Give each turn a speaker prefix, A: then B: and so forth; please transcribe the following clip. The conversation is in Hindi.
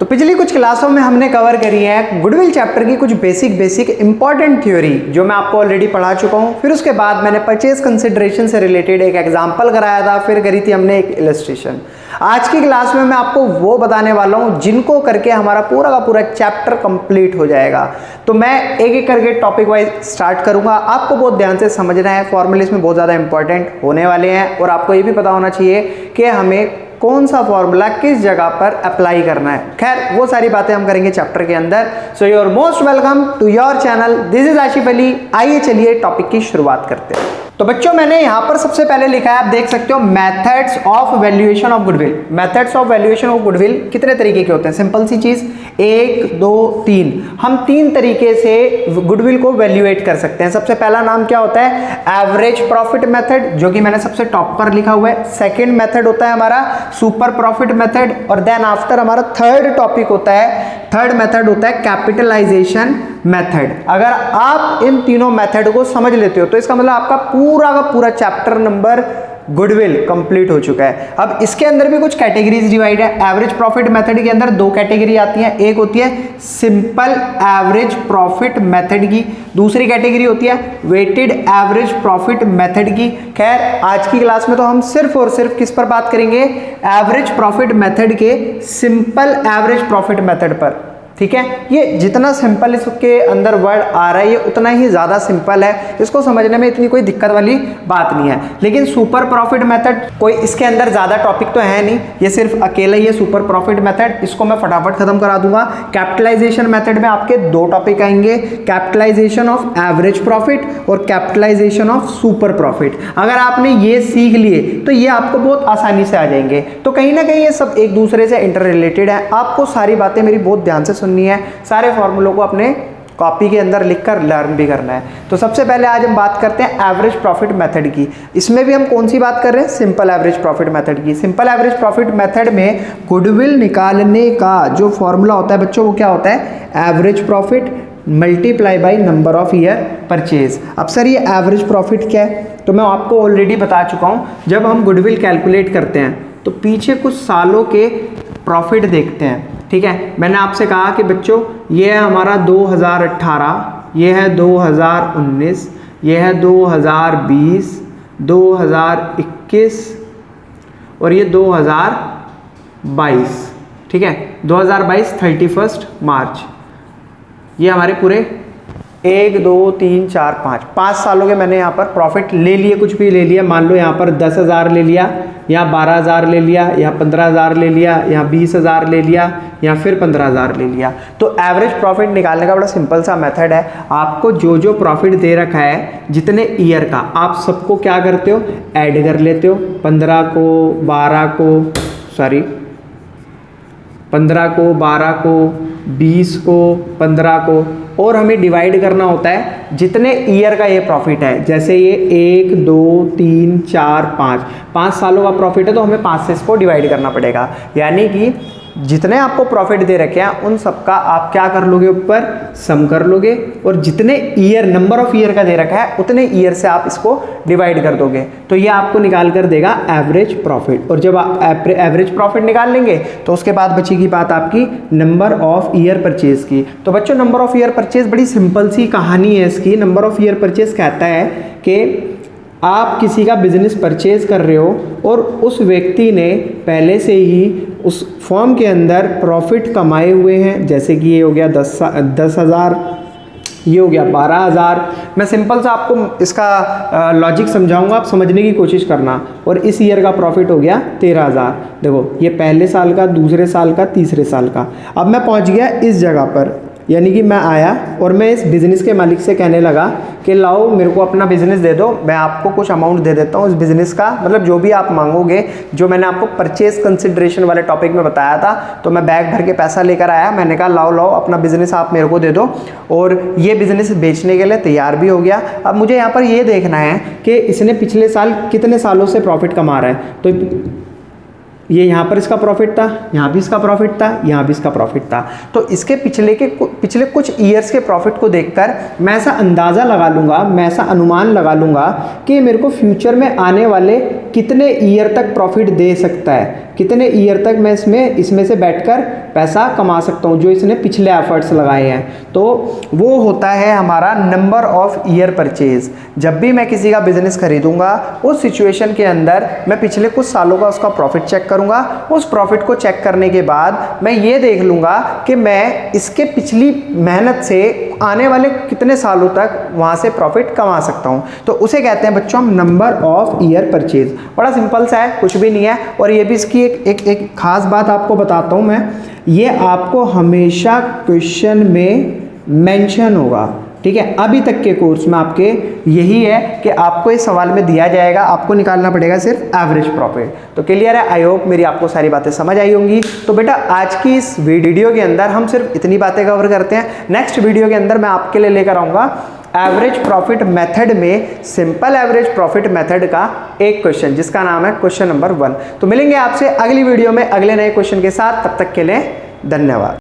A: तो पिछली कुछ क्लासों में हमने कवर करी है गुडविल चैप्टर की कुछ बेसिक इंपॉर्टेंट थ्योरी जो मैं आपको ऑलरेडी पढ़ा चुका हूं। फिर उसके बाद मैंने परचेज कंसिडरेशन से रिलेटेड एक एग्जांपल कराया था, फिर करी थी हमने एक इलस्ट्रेशन। आज की क्लास में मैं आपको वो बताने वाला हूं जिनको करके हमारा पूरा का पूरा चैप्टर कंप्लीट हो जाएगा। तो मैं एक एक करके टॉपिक वाइज स्टार्ट करूंगा, आपको बहुत ध्यान से समझना है। फॉर्मूले इसमें बहुत ज़्यादा इंपॉर्टेंट होने वाले हैं और आपको ये भी पता होना चाहिए कि हमें कौन सा फॉर्मूला किस जगह पर अप्लाई करना है। खैर वो सारी बातें हम करेंगे चैप्टर के अंदर। So you are most welcome to your channel, this is Asif Ali. आइए चलिए टॉपिक की शुरुआत करते हैं। तो बच्चों मैंने यहाँ पर सबसे पहले लिखा है, आप देख सकते हो, methods of valuation of goodwill. Methods of valuation of goodwill कितने तरीके के होते हैं? सिंपल सी चीज, 1 2 3। हम 3 तरीके से गुडविल को वैल्यूएट कर सकते हैं। सबसे पहला नाम क्या होता है? एवरेज प्रॉफिट मेथड, जो कि मैंने सबसे टॉप पर लिखा हुआ है। सेकेंड मेथड होता है हमारा सुपर प्रॉफिट मेथड, और देन आफ्टर हमारा थर्ड टॉपिक होता है, थर्ड मेथड होता है कैपिटलाइजेशन मेथड। अगर आप इन तीनों मेथड को समझ लेते हो तो इसका मतलब आपका पूरा का पूरा चैप्टर नंबर गुडविल कंप्लीट हो चुका है। अब इसके अंदर भी कुछ कैटेगरीज डिवाइड है। एवरेज प्रॉफिट मेथड के अंदर 2 कैटेगरी आती है। एक होती है सिंपल एवरेज प्रॉफिट मेथड की, दूसरी कैटेगरी होती है वेटेड एवरेज प्रॉफिट मेथड की। खैर आज की क्लास में तो हम सिर्फ और सिर्फ किस पर बात करेंगे? एवरेज प्रॉफिट मेथड के सिंपल एवरेज प्रॉफिट मेथड पर। ठीक है, ये जितना सिंपल इसके अंदर वर्ड आ रहा है ये उतना ही ज़्यादा सिंपल है, इसको समझने में इतनी कोई दिक्कत वाली बात नहीं है। लेकिन सुपर प्रॉफिट मेथड कोई इसके अंदर ज़्यादा टॉपिक तो है नहीं, ये सिर्फ अकेला ही है सुपर प्रॉफिट मेथड, इसको मैं फटाफट खत्म करा दूंगा। कैपिटलाइजेशन मेथड में आपके 2 टॉपिक आएंगे, कैपिटलाइजेशन ऑफ एवरेज प्रॉफिट और कैपिटलाइजेशन ऑफ सुपर प्रॉफिट। अगर आपने ये सीख लिए तो ये आपको बहुत आसानी से आ जाएंगे। तो कहीं ना कहीं ये सब एक दूसरे से इंटर रिलेटेड है। आपको सारी बातें मेरी बहुत ध्यान से सुननी है, सारे फॉर्मूलों को अपने कॉपी के अंदर लिखकर लर्न भी करना है। तो सबसे पहले आज हम बात करते हैं एवरेज प्रॉफिट मेथड की। इसमें भी हम कौन सी बात कर रहे हैं? सिंपल एवरेज प्रॉफिट मेथड की। सिंपल एवरेज प्रॉफिट मेथड में गुडविल निकालने का जो फॉर्मूला होता है बच्चों, वो क्या होता है? Average profit multiply by number of year purchase. अब सर ये एवरेज प्रॉफिट क्या है? तो मैं आपको ऑलरेडी बता चुका हूँ, जब हम गुडविल कैलकुलेट करते हैं तो पीछे कुछ सालों के प्रॉफिट देखते हैं। ठीक है, मैंने आपसे कहा कि बच्चों ये है हमारा 2018, ये है 2019, ये है 2020, 2021 और ये 2022। ठीक है, 2022 31 मार्च। ये हमारे पूरे 1 2 3 4 5 सालों के मैंने यहाँ पर प्रॉफिट ले लिए, कुछ भी ले लिया। मान लो यहाँ पर 10,000 ले लिया, यहाँ 12,000 ले लिया, यहाँ 15,000 ले लिया, यहाँ 20,000 ले लिया, यहाँ फिर 15,000 ले लिया। तो एवरेज प्रॉफिट निकालने का बड़ा सिंपल सा मेथड है। आपको जो जो प्रॉफिट दे रखा है जितने ईयर का, आप सबको क्या करते हो? ऐड कर लेते हो। 15 को 12 को, सॉरी 15 को 12 को, 20 को 15 को, और हमें डिवाइड करना होता है जितने ईयर का ये प्रॉफिट है। जैसे ये 1 2 3 4 5 सालों का प्रॉफिट है तो हमें 5 से इसको डिवाइड करना पड़ेगा। यानी कि जितने आपको प्रॉफिट दे रखे हैं उन सबका आप क्या कर लोगे? ऊपर सम कर लोगे, और जितने ईयर, नंबर ऑफ ईयर का दे रखा है उतने ईयर से आप इसको डिवाइड कर दोगे, तो ये आपको निकाल कर देगा एवरेज प्रॉफिट। और जब आप एवरेज प्रॉफिट निकाल लेंगे तो उसके बाद बचेगी बात आपकी नंबर ऑफ ईयर परचेज की। तो बच्चों नंबर ऑफ ईयर परचेज बड़ी सिंपल सी कहानी है इसकी। नंबर ऑफ ईयर परचेज कहता है कि आप किसी का बिजनेस परचेज कर रहे हो और उस व्यक्ति ने पहले से ही उस फॉर्म के अंदर प्रॉफिट कमाए हुए हैं। जैसे कि ये हो गया 10,000, ये हो गया 12,000। मैं सिंपल सा आपको इसका लॉजिक समझाऊंगा, आप समझने की कोशिश करना। और इस ईयर का प्रॉफिट हो गया 13,000। देखो ये पहले साल का, दूसरे साल का, तीसरे साल का। अब मैं पहुंच गया इस जगह पर, यानी कि मैं आया और मैं इस बिज़नेस के मालिक से कहने लगा कि लाओ मेरे को अपना बिज़नेस दे दो, मैं आपको कुछ अमाउंट दे देता हूँ इस बिज़नेस का, मतलब जो भी आप मांगोगे, जो मैंने आपको परचेज कंसिडरेशन वाले टॉपिक में बताया था। तो मैं बैग भर के पैसा लेकर आया, मैंने कहा लाओ लाओ अपना बिज़नेस आप मेरे को दे दो, और ये बिज़नेस बेचने के लिए तैयार भी हो गया। अब मुझे यहाँ पर ये देखना है कि इसने पिछले साल कितने सालों से प्रॉफिट कमा रहा है। तो ये यहाँ पर इसका प्रॉफिट था, यहाँ भी इसका प्रॉफिट था, यहाँ भी इसका प्रॉफिट था। तो इसके पिछले कुछ ईयर्स के प्रॉफिट को देखकर मैं ऐसा अंदाज़ा लगा लूँगा, मैं ऐसा अनुमान लगा लूँगा कि मेरे को फ्यूचर में आने वाले कितने ईयर तक प्रॉफिट दे सकता है, कितने ईयर तक मैं इसमें से बैठकर पैसा कमा सकता हूँ, जो इसने पिछले एफर्ट्स लगाए हैं। तो वो होता है हमारा नंबर ऑफ ईयर परचेज। जब भी मैं किसी का बिजनेस खरीदूंगा, उस सिचुएशन के अंदर मैं पिछले कुछ सालों का उसका प्रॉफिट चेक करूंगा। उस प्रॉफिट को चेक करने के बाद मैं ये देख लूंगा कि मैं इसके पिछली मेहनत से आने वाले कितने सालों तक वहाँ से प्रॉफिट कमा सकता हूँ। तो उसे कहते हैं बच्चों हम नंबर ऑफ ईयर परचेज। बड़ा सिंपल सा है, कुछ भी नहीं है। और ये भी इसकी एक खास बात आपको बताता हूँ मैं, ये आपको हमेशा क्वेश्चन में मेंशन होगा, ठीक है। अभी तक के कोर्स में आपके यही है कि आपको इस सवाल में दिया जाएगा, आपको निकालना पड़ेगा सिर्फ एवरेज प्रॉफिट। तो क्लियर है, आई होप मेरी आपको सारी बातें समझ आई होंगी। तो बेटा आज की इस वीडियो के अंदर हम सिर्फ इतनी बातें कवर करते हैं। नेक्स्ट वीडियो के अंदर मैं आपके लिए लेकर आऊँगा एवरेज प्रॉफिट मेथड में सिंपल एवरेज प्रॉफिट मेथड का एक क्वेश्चन, जिसका नाम है क्वेश्चन नंबर 1। तो मिलेंगे आपसे अगली वीडियो में अगले नए क्वेश्चन के साथ, तब तक के लिए धन्यवाद।